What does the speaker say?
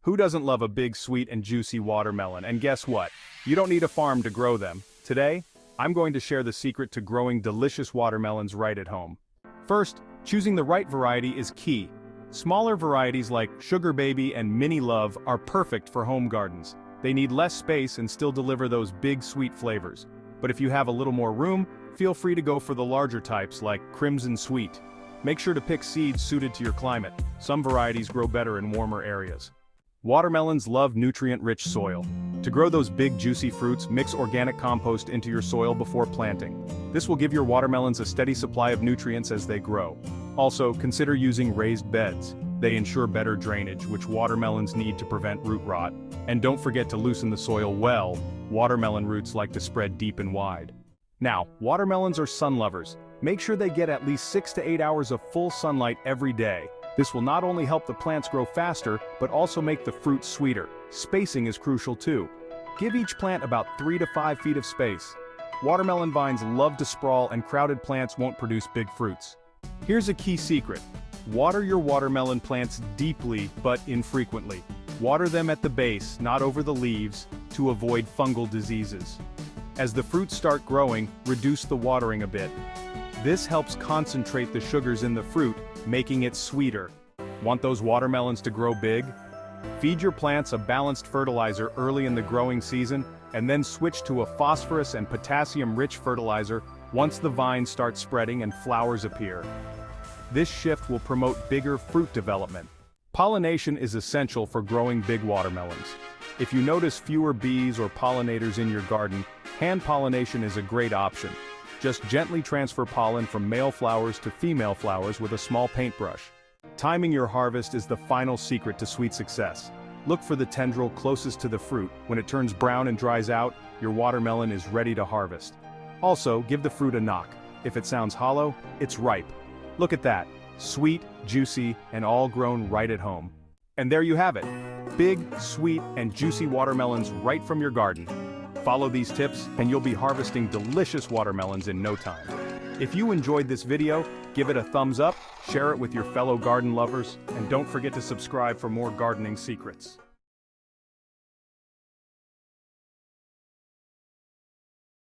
Who doesn't love a big, sweet, and juicy watermelon? And guess what? You don't need a farm to grow them. Today, I'm going to share the secret to growing delicious watermelons right at home. First, choosing the right variety is key. Smaller varieties like Sugar Baby and Mini Love are perfect for home gardens. They need less space and still deliver those big, sweet flavors. But if you have a little more room, feel free to go for the larger types like Crimson Sweet. Make sure to pick seeds suited to your climate. Some varieties grow better in warmer areas. Watermelons love nutrient-rich soil. To grow those big juicy fruits, mix organic compost into your soil before planting. This will give your watermelons a steady supply of nutrients as they grow. Also, consider using raised beds. They ensure better drainage, which watermelons need to prevent root rot. And don't forget to loosen the soil well. Watermelon roots like to spread deep and wide. Now, watermelons are sun lovers. Make sure they get at least 6 to 8 hours of full sunlight every day. This will not only help the plants grow faster, but also make the fruit sweeter. Spacing is crucial too. Give each plant about 3 to 5 feet of space. Watermelon vines love to sprawl and crowded plants won't produce big fruits. Here's a key secret. Water your watermelon plants deeply but infrequently. Water them at the base, not over the leaves, to avoid fungal diseases. As the fruits start growing, reduce the watering a bit. This helps concentrate the sugars in the fruit, making it sweeter. Want those watermelons to grow big? Feed your plants a balanced fertilizer early in the growing season, and then switch to a phosphorus and potassium-rich fertilizer once the vines start spreading and flowers appear. This shift will promote bigger fruit development. Pollination is essential for growing big watermelons. If you notice fewer bees or pollinators in your garden, hand pollination is a great option. Just gently transfer pollen from male flowers to female flowers with a small paintbrush. Timing your harvest is the final secret to sweet success. Look for the tendril closest to the fruit. When it turns brown and dries out, your watermelon is ready to harvest. Also, give the fruit a knock. If it sounds hollow, it's ripe. Look at that. Sweet, juicy, and all grown right at home. And there you have it. Big, sweet, and juicy watermelons right from your garden. Follow these tips and you'll be harvesting delicious watermelons in no time. If you enjoyed this video, give it a thumbs up, share it with your fellow garden lovers, and don't forget to subscribe for more gardening secrets.